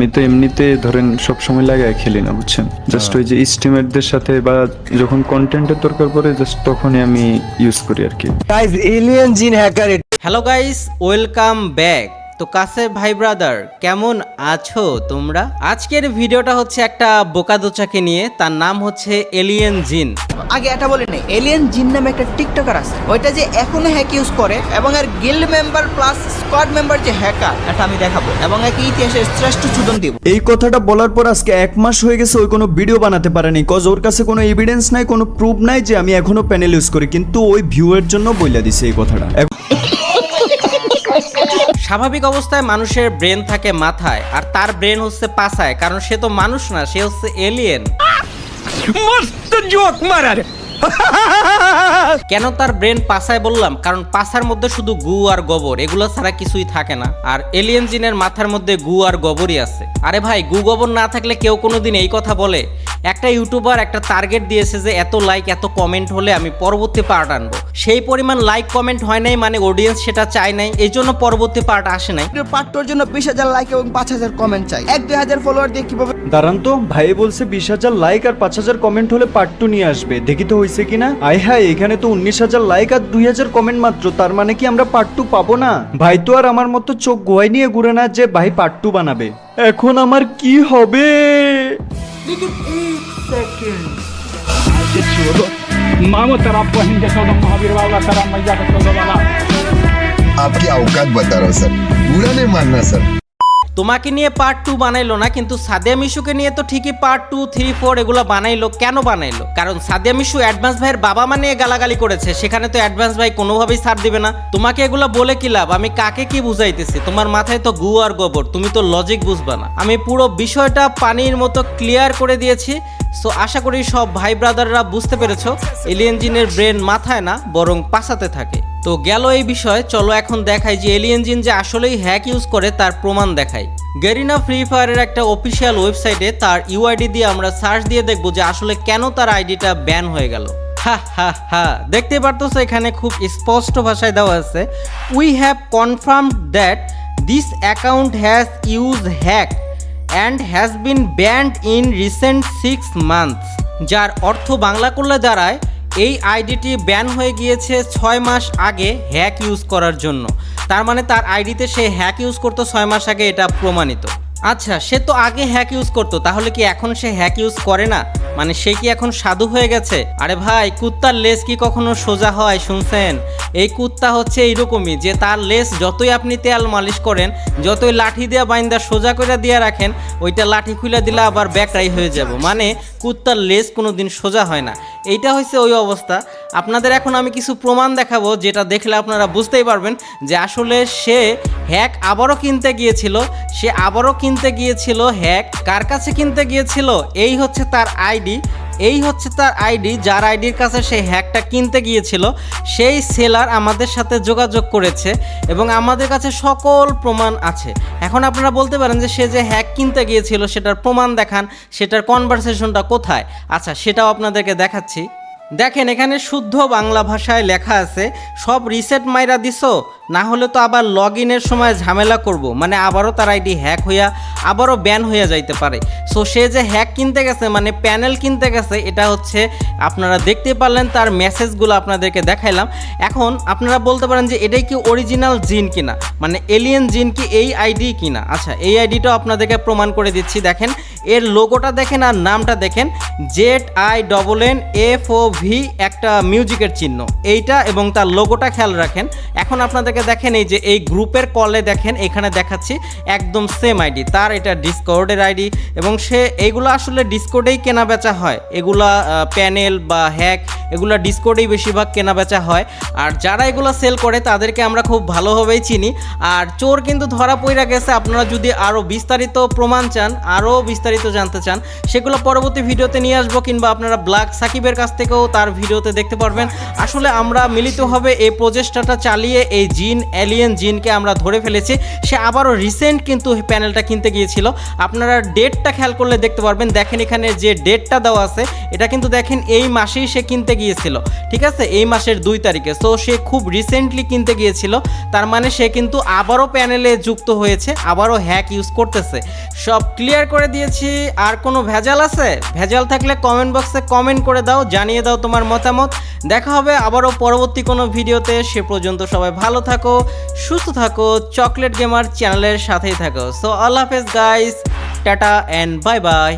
আমি তো এমনিতে ধরেন সবসময় লাগায় খেলি না, বুঝছেন? জাস্ট ওই যে স্ট্রিমারদের সাথে বা যখন কন্টেন্টের দরকার পড়ে জাস্ট তখনই আমি ইউজ করি আর কি। গাইস এলিয়েন জিন hacker. Hello guys, welcome back. তো কাছে ভাই ব্রাদার, কেমন আছো তোমরা? আজকের ভিডিওটা হচ্ছে একটা বোকাদোচাকে নিয়ে, তার নাম হচ্ছে এলিয়েন জিন। আগে এটা বলে নেই, এলিয়েন জিন নামে একটা টিকটকার আছে, ওইটা যে এখনো হ্যাক ইউজ করে এবং এর guild member plus squad member যে হ্যাকার, এটা আমি দেখাবো এবং একে ইতিহাসের শ্রেষ্ঠ চুদন দিব। এই কথাটা বলার পর আজকে 1 মাস হয়ে গেছে ওই কোনো ভিডিও বানাতে পারেনি, কজ ওর কাছে কোনো এভিডেন্স নাই, কোনো প্রুফ নাই যে আমি এখনো প্যানেল ইউজ করি, কিন্তু ওই ভিউয়ের জন্য বইলা দিছে এই কথাটা। স্বাভাবিক অবস্থায় মানুষের ব্রেন থাকে মাথায়, আর তার ব্রেন হচ্ছে পাছায়, কারণ সে তো মানুষ না, সে হচ্ছে এলিয়েন। কেন তার ব্রেন পাছায় বললাম? কারণ পাছার মধ্যে শুধু গু আর গোবর, এগুলো ছাড়া কিছুই থাকে না। আর এলিয়েন জিনের মাথার মধ্যে গু আর গোবরই আছে। আরে ভাই, গু গোবর না থাকলে কেউ কোনোদিন এই কথা বলে? একটা ইউটিউবার একটা টার্গেট দিয়েছে যে এত লাইক এত কমেন্ট হলে আমি পরবর্তী পার্ট আনবো। সেই পরিমাণ লাইক কমেন্ট হয় নাই, মানে অডিয়েন্স সেটা চায় নাই, এই জন্য পরবর্তী পার্ট আসে নাই। পার্টটার জন্য 20,000 লাইক এবং 5,000 কমেন্ট চাই। 1-2,000 ফলোয়ার দিয়ে কিভাবে? দাঁড়ান তো, ভাই বলছে 20,000 লাইক আর 5,000 কমেন্ট হলে পার্ট 2 নিয়ে আসবে, দেখি তো হয়েছে কিনা। আয় হায়, এখানে তো 19,000 লাইক আর 2,000 কমেন্ট মাত্র, তার মানে কি আমরা পার্ট 2 পাবো না? ভাই তো আর আমার মতো চোখ গোয়াই নিয়ে ঘুরে না যে ভাই পার্ট 2 বানাবে। এখন আমার কি হবে? मामो तेरा बहन के चौदह महावीर वाला तेरा मैया के 14 वाला। आपकी औकात बता रहा हूँ सर, बुरा नहीं मानना सर। তোমাকে নিয়ে পার্ট 2 বানাইলো না, কিন্তু সাদিয়া মিশুকে নিয়ে তো ঠিকই পার্ট 2, 3, 4 এগুলো বানাইলো। কেন বানাইলো? কারণ সাদিয়া মিশু অ্যাডভান্স ভাইয়ের বাবা মানে গালাগালি করেছে, সেখানে তো অ্যাডভান্স ভাই কোনোভাবেই ছাড় দিবে না। তোমাকে এগুলো বলে কি লাভ? আমি কাকে কি বুঝাইতেছি? তোমার মাথায় তো গু আর গোবর, তুমি তো লজিক বুঝবা না। আমি পুরো বিষয়টা পানির মতো ক্লিয়ার করে দিয়েছি। সো আশা করি সব ভাই ব্রাদাররা বুঝতে পেরেছো, এলিয়েন জিনের ব্রেন মাথায় না বরং পাছাতে থাকে। তো গেল এই বিষয়, চলো এখন দেখাই যে এলিয়েন জিন যে আসলেই হ্যাক ইউজ করে তার প্রমাণ দেখাই। গেরিনা ফ্রি ফায়ারের একটা অফিসিয়াল ওয়েবসাইটে তার ইউআইডি দিয়ে আমরা সার্চ দিয়ে দেখবো যে আসলে কেন তার আইডিটা ব্যান হয়ে গেল। দেখতে পারতেছো এখানে খুব স্পষ্ট ভাষায় দেওয়া আছে, we have confirmed that this account has use hack and has been band in recent 6 months. যার অর্থ বাংলা করলে দাঁড়ায়, এই আইডিটি ব্যান হয়ে গিয়েছে 6 মাস আগে হ্যাক ইউজ করার জন্য। তার মানে তার আইডিতে সে হ্যাক ইউজ করতো 6 মাস আগে, এটা প্রমাণিত। আচ্ছা, সে তো আগে হ্যাক ইউজ করতো, তাহলে কি এখন সে হ্যাক ইউজ করে না? মানে সে কি এখন সাধু হয়ে গেছে? আরে ভাই, কুত্তার লেজ কি কখনো সোজা হয় শুনছেন? এই কুত্তা হচ্ছে এইরকমই, যে তার লেজ যতই আপনি তেল মালিশ করেন, যতই লাঠি দিয়ে বাইন্দা সোজা করে দিয়ে রাখেন, ওইটা লাঠি খুলে দিলে আবার ব্যাকরাই হয়ে যাব। মানে কুত্তার লেজ কোনো দিন সোজা হয় না। এইটা হচ্ছে ওই অবস্থা। আপনাদের এখন আমি কিছু প্রমাণ দেখাবো, যেটা দেখলে আপনারা বুঝতেই পারবেন যে আসলে সে হ্যাক আবারও কিনতে গিয়েছিল। সে আবারও কিনতে গিয়েছিল হ্যাক। কার কাছে কিনতে গিয়েছিল? এই হচ্ছে তার আইডি, এই হচ্ছে তার আইডি, যার আইডির কাছে সে হ্যাকটা কিনতে গিয়েছিল। সেই সেলার আমাদের সাথে যোগাযোগ করেছে এবং আমাদের কাছে সকল প্রমাণ আছে। এখন আপনারা বলতে পারেন যে সে যে হ্যাক কিনতে গিয়েছিল সেটার প্রমাণ দেখান, সেটার কনভারসেশনটা কোথায়? আচ্ছা, সেটাও আপনাদেরকে দেখাচ্ছি। দেখেন, এখানে শুদ্ধ বাংলা ভাষায় লেখা আছে, সব রিসেট মাইরা দিছো, না হলে তো আবার লগ ইনের সময় ঝামেলা করব। মানে আবারও তার আইডি হ্যাক হইয়া আবারও ব্যান হইয়া যাইতে পারে। সো সে যে হ্যাক কিনতে গেছে, মানে প্যানেল কিনতে গেছে, এটা হচ্ছে আপনারা দেখতে পারলেন, তার মেসেজগুলো আপনাদেরকে দেখাইলাম। এখন আপনারা বলতে পারেন যে এটাই কি অরিজিনাল জিন কিনা, মানে এলিয়েন জিন কি এই আইডি কিনা? আচ্ছা, এই আইডিটাও আপনাদেরকে প্রমাণ করে দিচ্ছি। দেখেন, এর লোগোটা দেখেন আর নামটা দেখেন, ZINNFOV, একটা মিউজিকের চিহ্ন এইটা, এবং তার লোগোটা খেয়াল রাখেন। এখন আপনাদেরকে দেখেন, এই যে এই গ্রুপের কলে দেখেন এখানে দেখাচ্ছি একদম সেম আইডি তার। এটা ডিসকর্ডের আইডি, এবং সে এইগুলো আসলে ডিসকর্ডেই কেনা বেচা হয়। এগুলা প্যানেল বা হ্যাক, এগুলা ডিসকর্ডেই বেশিরভাগ কেনা বেচা হয়। আর যারা এগুলো সেল করে তাদেরকে আমরা খুব ভালোভাবেই চিনি। আর চোর কিন্তু ধরা পড়ে গেছে। আপনারা যদি আরও বিস্তারিত প্রমাণ চান, আরও বিস্তারিত বিস্তারিত জানতে চান সেগুলো পরবর্তী ভিডিওতে নিয়ে আসবো, কিংবা আপনারা ব্ল্যাক সাকিবের কাছ থেকেও তার ভিডিওতে দেখতে পারবেন। আসলে আমরা মিলিতভাবে এই প্রচেষ্টাটা চালিয়ে এই জিন এলিয়েন জিনকে আমরা ধরে ফেলেছি। সে আবারও রিসেন্ট কিন্তু প্যানেলটা কিনতে গিয়েছিল, আপনারা ডেটটা খেয়াল করলে দেখতে পারবেন। দেখেন এখানে যে ডেটটা দেওয়া আছে এটা কিন্তু দেখেন এই মাসেই সে কিনতে গিয়েছিল, ঠিক আছে, এই মাসের 2 তারিখে। সো সে খুব রিসেন্টলি কিনতে গিয়েছিল, তার মানে সে কিন্তু আবারও প্যানেলে যুক্ত হয়েছে, আবারও হ্যাক ইউজ করতেছে। সব ক্লিয়ার করে দিয়েছি। আর কোনো ভেজাল আছে? ভেজাল থাকলে কমেন্ট বক্সে কমেন্ট করে দাও, জানিয়ে দাও তোমার মতামত। দেখা হবে আবারও পরবর্তী কোনো ভিডিওতে। সে পর্যন্ত সবাই ভালো থাকো, সুস্থ থাকো, চকলেট গেমার চ্যানেলের সাথেই থাকো। সো আল্লাহ হাফেজ guys, tata and bye bye.